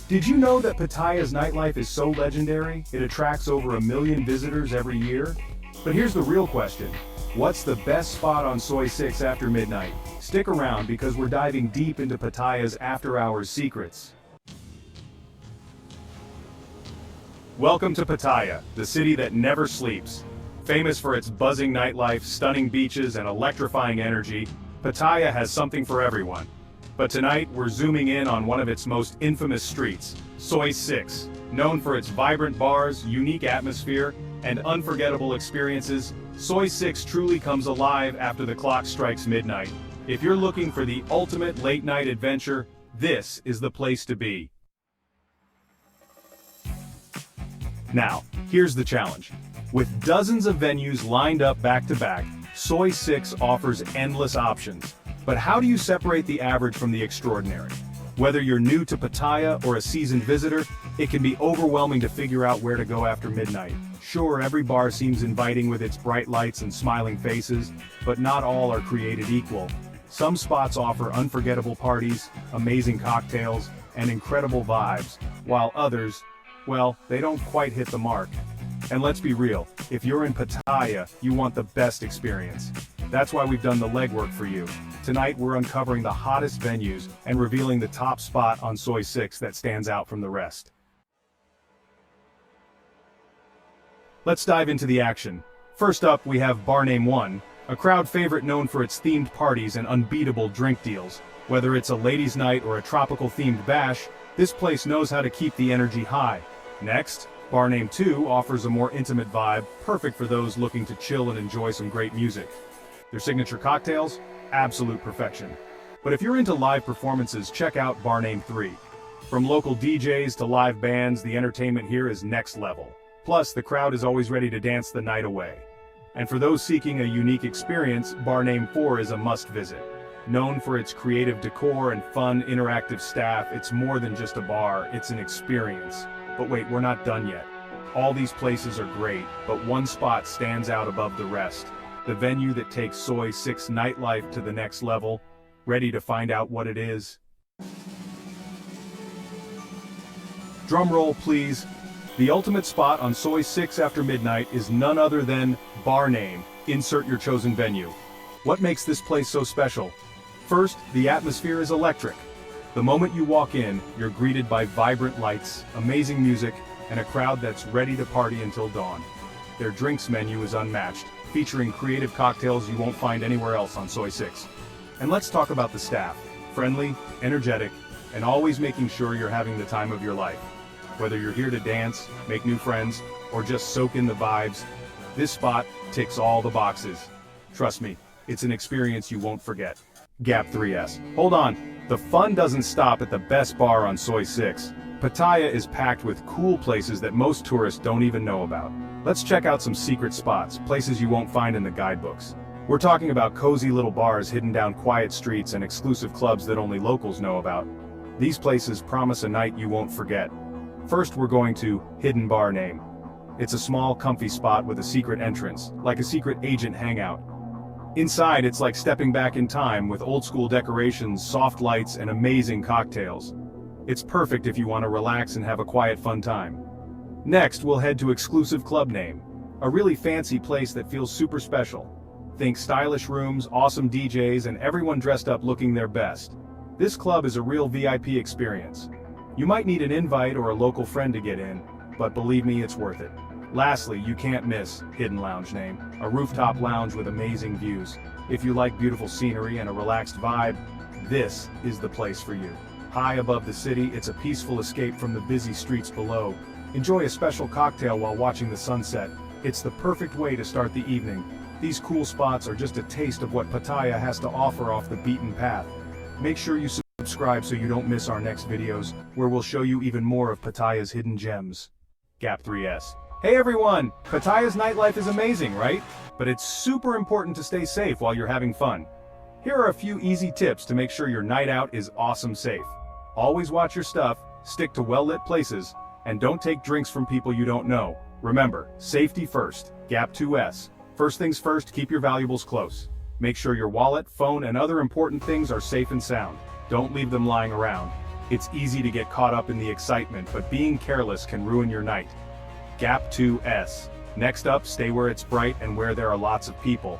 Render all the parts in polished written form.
Did you know that Pattaya's nightlife is so legendary, it attracts over 1 million visitors every year? But here's the real question. What's the best spot on Soi 6 after midnight? Stick around because we're diving deep into Pattaya's after-hours secrets. Welcome to Pattaya, the city that never sleeps. Famous for its buzzing nightlife, stunning beaches, and electrifying energy, Pattaya has something for everyone. But tonight, we're zooming in on one of its most infamous streets, Soi 6. Known for its vibrant bars, unique atmosphere, and unforgettable experiences, Soi 6 truly comes alive after the clock strikes midnight. If you're looking for the ultimate late-night adventure, this is the place to be. Now, here's the challenge. With dozens of venues lined up back-to-back, Soi 6 offers endless options. But how do you separate the average from the extraordinary? Whether you're new to Pattaya or a seasoned visitor, it can be overwhelming to figure out where to go after midnight. Sure, every bar seems inviting with its bright lights and smiling faces, but not all are created equal. Some spots offer unforgettable parties, amazing cocktails, and incredible vibes, while others, well, they don't quite hit the mark. And let's be real, if you're in Pattaya, you want the best experience. That's why we've done the legwork for you. Tonight we're uncovering the hottest venues and revealing the top spot on Soi 6 that stands out from the rest. Let's dive into the action. First up, we have Barame 1, a crowd favorite known for its themed parties and unbeatable drink deals. Whether it's a ladies' night or a tropical-themed bash, this place knows how to keep the energy high. Next, Barame 2 offers a more intimate vibe, perfect for those looking to chill and enjoy some great music. Their signature cocktails? Absolute perfection. But if you're into live performances, check out Barame 3. From local DJs to live bands, the entertainment here is next level. Plus, the crowd is always ready to dance the night away. And for those seeking a unique experience, Barame 4 is a must-visit. Known for its creative decor and fun, interactive staff, it's more than just a bar, it's an experience. But wait, we're not done yet. All these places are great, but one spot stands out above the rest. The venue that takes Soi 6 nightlife to the next level. Ready to find out what it is? Drum roll, please. The ultimate spot on Soi 6 after midnight is none other than Barame. Insert your chosen venue. What makes this place so special? First, the atmosphere is electric. The moment you walk in, you're greeted by vibrant lights, amazing music, and a crowd that's ready to party until dawn. Their drinks menu is unmatched, featuring creative cocktails you won't find anywhere else on Soi 6. And let's talk about the staff. Friendly, energetic, and always making sure you're having the time of your life. Whether you're here to dance, make new friends, or just soak in the vibes, this spot ticks all the boxes. Trust me, it's an experience you won't forget. Gap 3S. Hold on, the fun doesn't stop at the best bar on Soi 6. Pattaya is packed with cool places that most tourists don't even know about. Let's check out some secret spots, places you won't find in the guidebooks. We're talking about cozy little bars hidden down quiet streets and exclusive clubs that only locals know about. These places promise a night you won't forget. First, we're going to Hidden Barame. It's a small, comfy spot with a secret entrance, like a secret agent hangout. Inside, it's like stepping back in time with old-school decorations, soft lights, and amazing cocktails. It's perfect if you want to relax and have a quiet, fun time. Next, we'll head to Exclusive Club Name, a really fancy place that feels super special. Think stylish rooms, awesome DJs, and everyone dressed up looking their best. This club is a real VIP experience. You might need an invite or a local friend to get in, but believe me, it's worth it. Lastly, you can't miss Hidden Lounge Name, a rooftop lounge with amazing views. If you like beautiful scenery and a relaxed vibe, this is the place for you. High above the city, it's a peaceful escape from the busy streets below. Enjoy a special cocktail while watching the sunset. It's the perfect way to start the evening. These cool spots are just a taste of what Pattaya has to offer off the beaten path. Make sure you subscribe so you don't miss our next videos, where we'll show you even more of Pattaya's hidden gems. Gap 3S. Hey everyone! Pattaya's nightlife is amazing, right? But it's super important to stay safe while you're having fun. Here are a few easy tips to make sure your night out is awesome safe. Always watch your stuff, stick to well-lit places, and don't take drinks from people you don't know. Remember, safety first. Gap 2S. First things first, keep your valuables close. Make sure your wallet, phone, and other important things are safe and sound. Don't leave them lying around. It's easy to get caught up in the excitement, but being careless can ruin your night. Gap 2S. Next up, stay where it's bright and where there are lots of people.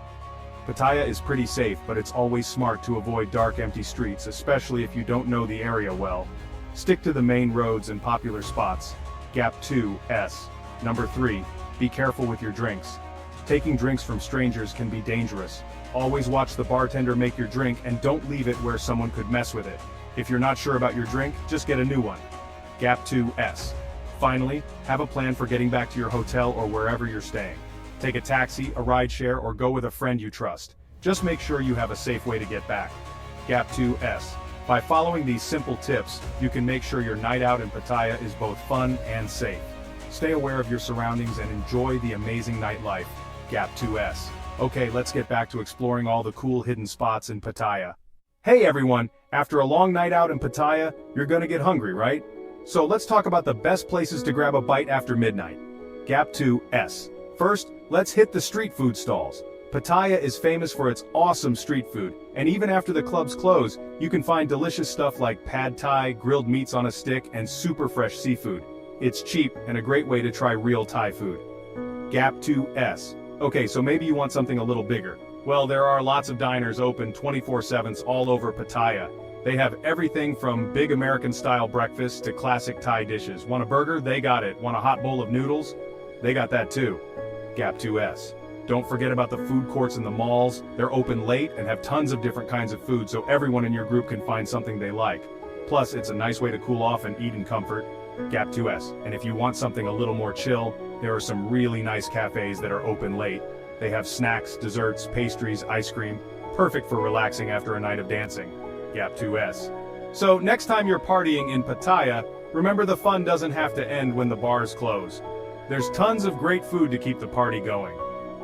Pattaya is pretty safe, but it's always smart to avoid dark, empty streets, especially if you don't know the area well. Stick to the main roads and popular spots. Gap 2S. Number 3. Be careful with your drinks. Taking drinks from strangers can be dangerous. Always watch the bartender make your drink and don't leave it where someone could mess with it. If you're not sure about your drink, just get a new one. Gap 2S. Finally, have a plan for getting back to your hotel or wherever you're staying. Take a taxi, a rideshare, or go with a friend you trust. Just make sure you have a safe way to get back. Gap 2S. By following these simple tips, you can make sure your night out in Pattaya is both fun and safe. Stay aware of your surroundings and enjoy the amazing nightlife. Gap 2S. Okay, let's get back to exploring all the cool hidden spots in Pattaya. Hey everyone, after a long night out in Pattaya, you're gonna get hungry, right? So let's talk about the best places to grab a bite after midnight. Gap 2S. First, let's hit the street food stalls. Pattaya is famous for its awesome street food, and even after the clubs close, you can find delicious stuff like pad thai, grilled meats on a stick, and super fresh seafood. It's cheap and a great way to try real Thai food. Gap 2S. Okay, so maybe you want something a little bigger. Well, there are lots of diners open 24/7 all over Pattaya. They have everything from big American-style breakfast to classic Thai dishes. Want a burger? They got it. Want a hot bowl of noodles? They got that too. Gap 2S. Don't forget about the food courts in the malls. They're open late and have tons of different kinds of food, so everyone in your group can find something they like. Plus, it's a nice way to cool off and eat in comfort. Gap 2S. And if you want something a little more chill, there are some really nice cafes that are open late. They have snacks, desserts, pastries, ice cream. Perfect for relaxing after a night of dancing. Gap 2S. So next time you're partying in Pattaya, remember the fun doesn't have to end when the bars close. There's tons of great food to keep the party going.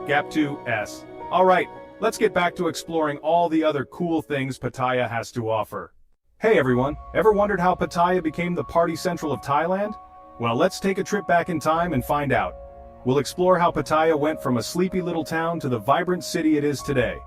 Gap 2S. Alright, let's get back to exploring all the other cool things Pattaya has to offer. Hey everyone, ever wondered how Pattaya became the party central of Thailand? Well, let's take a trip back in time and find out. We'll explore how Pattaya went from a sleepy little town to the vibrant city it is today.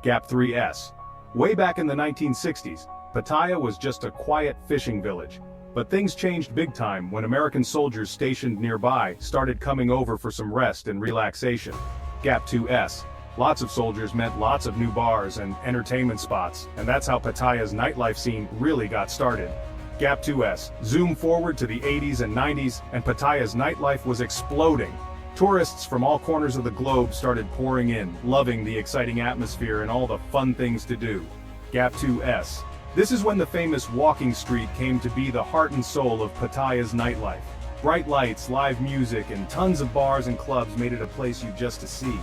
Gap 3S. Way back in the 1960s, Pattaya was just a quiet fishing village. But things changed big time when American soldiers stationed nearby started coming over for some rest and relaxation. Gap 2S. Lots of soldiers meant lots of new bars and entertainment spots, and that's how Pattaya's nightlife scene really got started. Gap 2S. Zoom forward to the 80s and 90s, and Pattaya's nightlife was exploding. Tourists from all corners of the globe started pouring in, loving the exciting atmosphere and all the fun things to do. Gap 2S. This is when the famous walking street came to be the heart and soul of Pattaya's nightlife. Bright lights, live music, and tons of bars and clubs made it a place you just to see.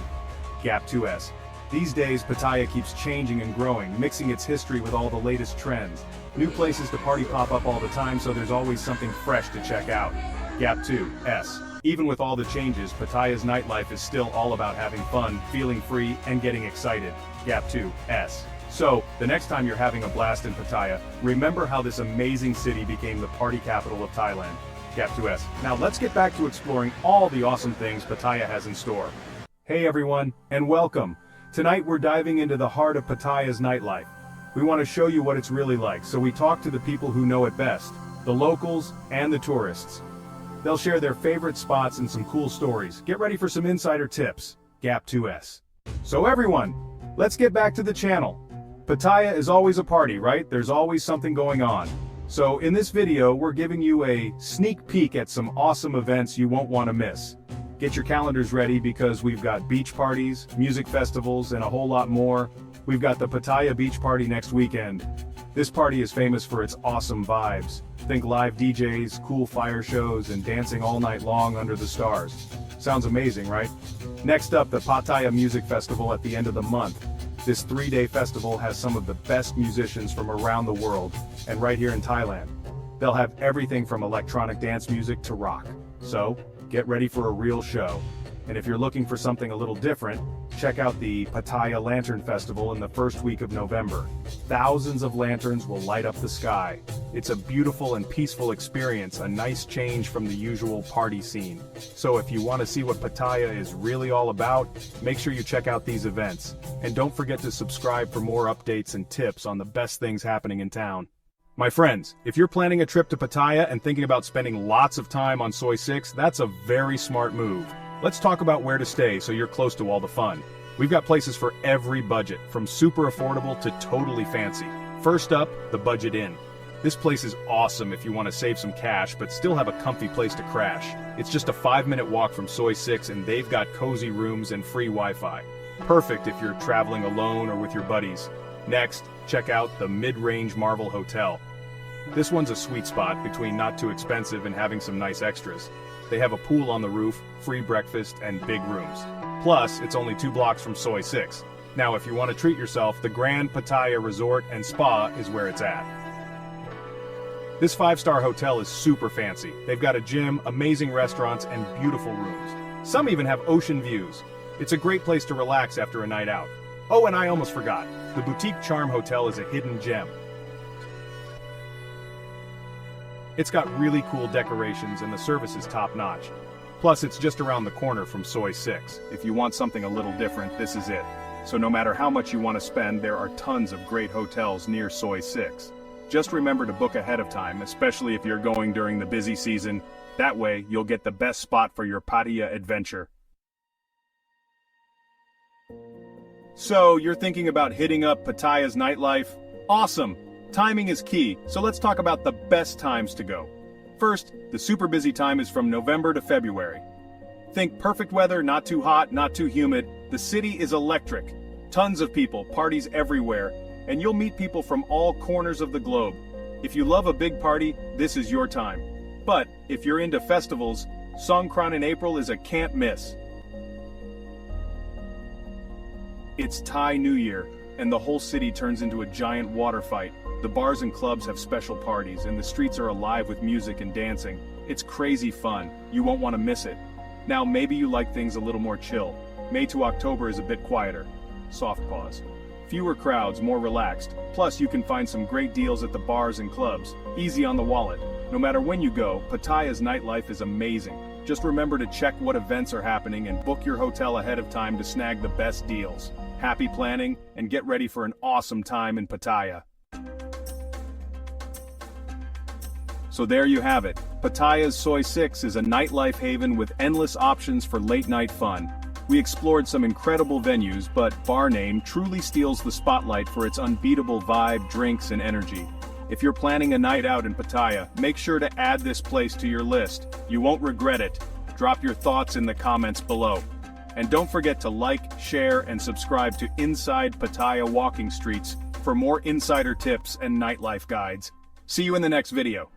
Gap 2S. These days, Pattaya keeps changing and growing, mixing its history with all the latest trends. New places to party pop up all the time, so there's always something fresh to check out. Gap 2S. Even with all the changes, Pattaya's nightlife is still all about having fun, feeling free, and getting excited. Gap 2S. So, the next time you're having a blast in Pattaya, remember how this amazing city became the party capital of Thailand. Gap 2S. Now let's get back to exploring all the awesome things Pattaya has in store. Hey everyone, and welcome. Tonight we're diving into the heart of Pattaya's nightlife. We want to show you what it's really like, so we talk to the people who know it best, the locals and the tourists. They'll share their favorite spots and some cool stories. Get ready for some insider tips. Gap 2S. So everyone, let's get back to the channel. Pattaya is always a party, right? There's always something going on. So in this video, we're giving you a sneak peek at some awesome events you won't want to miss. Get your calendars ready because we've got beach parties, music festivals, and a whole lot more. We've got the Pattaya Beach Party next weekend. This party is famous for its awesome vibes. Think live DJs, cool fire shows, and dancing all night long under the stars. Sounds amazing, right? Next up, the Pattaya Music Festival at the end of the month. This 3-day festival has some of the best musicians from around the world, and right here in Thailand. They'll have everything from electronic dance music to rock. So, get ready for a real show. And if you're looking for something a little different, check out the Pattaya Lantern Festival in the first week of November. Thousands of lanterns will light up the sky. It's a beautiful and peaceful experience, a nice change from the usual party scene. So if you want to see what Pattaya is really all about, make sure you check out these events. And don't forget to subscribe for more updates and tips on the best things happening in town. My friends, if you're planning a trip to Pattaya and thinking about spending lots of time on Soi 6, that's a very smart move. Let's talk about where to stay so you're close to all the fun. We've got places for every budget, from super affordable to totally fancy. First up, the Budget Inn. This place is awesome if you want to save some cash but still have a comfy place to crash. It's just a 5-minute walk from Soi 6 and they've got cozy rooms and free Wi-Fi. Perfect if you're traveling alone or with your buddies. Next, check out the Mid-Range Marvel Hotel. This one's a sweet spot between not too expensive and having some nice extras. They have a pool on the roof, free breakfast, and big rooms. Plus, it's only 2 blocks from Soi 6. Now, if you want to treat yourself, the Grand Pattaya Resort and Spa is where it's at. This 5-star hotel is super fancy. They've got a gym, amazing restaurants, and beautiful rooms. Some even have ocean views. It's a great place to relax after a night out. Oh, and I almost forgot. The Boutique Charm Hotel is a hidden gem. It's got really cool decorations and the service is top-notch. Plus, it's just around the corner from Soi 6. If you want something a little different, this is it. So no matter how much you want to spend, there are tons of great hotels near Soi 6. Just remember to book ahead of time, especially if you're going during the busy season. That way, you'll get the best spot for your Pattaya adventure. So, you're thinking about hitting up Pattaya's nightlife? Awesome! Timing is key, so let's talk about the best times to go. First, the super busy time is from November to February. Think perfect weather, not too hot, not too humid. The city is electric. Tons of people, parties everywhere, and you'll meet people from all corners of the globe. If you love a big party, this is your time. But, if you're into festivals, Songkran in April is a can't miss. It's Thai New Year, and the whole city turns into a giant water fight. The bars and clubs have special parties, and the streets are alive with music and dancing. It's crazy fun. You won't want to miss it. Now, maybe you like things a little more chill. May to October is a bit quieter. Soft pause. Fewer crowds, more relaxed. Plus, you can find some great deals at the bars and clubs. Easy on the wallet. No matter when you go, Pattaya's nightlife is amazing. Just remember to check what events are happening and book your hotel ahead of time to snag the best deals. Happy planning, and get ready for an awesome time in Pattaya. So there you have it. Pattaya's Soi 6 is a nightlife haven with endless options for late-night fun. We explored some incredible venues, but Barame truly steals the spotlight for its unbeatable vibe, drinks, and energy. If you're planning a night out in Pattaya, make sure to add this place to your list. You won't regret it. Drop your thoughts in the comments below. And don't forget to like, share, and subscribe to Inside Pattaya Walking Streets for more insider tips and nightlife guides. See you in the next video.